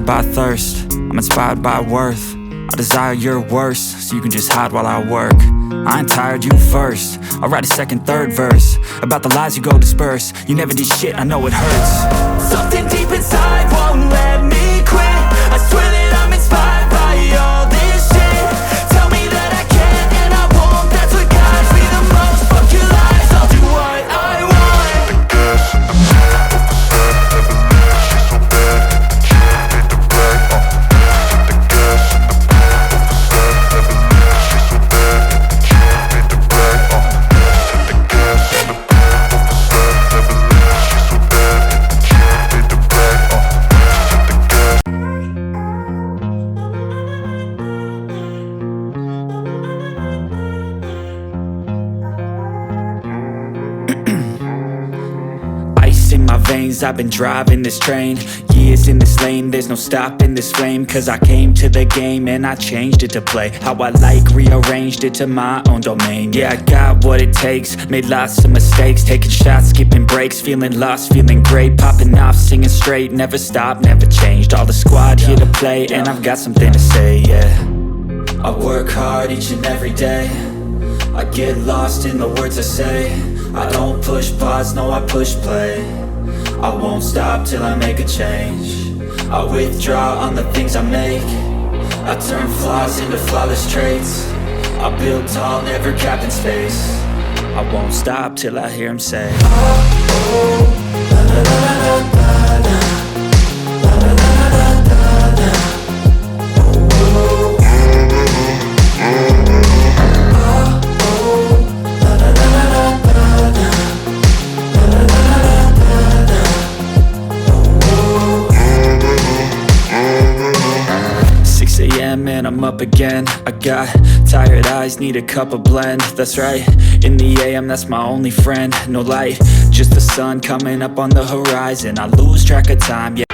inspired by thirst, I'm inspired by worth. I desire your worst, so you can just hide while I work. I ain't tired, you first. I'll write a second, third verse about the lies you go disperse. You never did shit, I know it hurts. Something deep inside won't let me quit. I swear that I'm inspired by all this shit. Tell me that I can't and I won't. That's what guides me the most. Fuck your lies, I'll do what I want. In my veins, I've been driving this train. Years in this lane, there's no stopping this flame. Cause I came to the game and I changed it to play how I like, rearranged it to my own domain. Yeah, I got what it takes, made lots of mistakes, taking shots, skipping breaks, feeling lost, feeling great, popping off, singing straight, never stopped, never changed. All the squad here to play and I've got something to say, yeah. I work hard each and every day, I get lost in the words I say. I don't push pause, no, I push play. I won't stop till I make a change. I withdraw on the things I make. I turn flaws into flawless traits. I build tall, never capped in space. I won't stop till I hear him say, oh, oh, la la la la la la. And I'm up again. I got tired eyes, need a cup of blend. That's right, in the AM, that's my only friend. No light, just the sun coming up on the horizon. I lose track of time, yeah.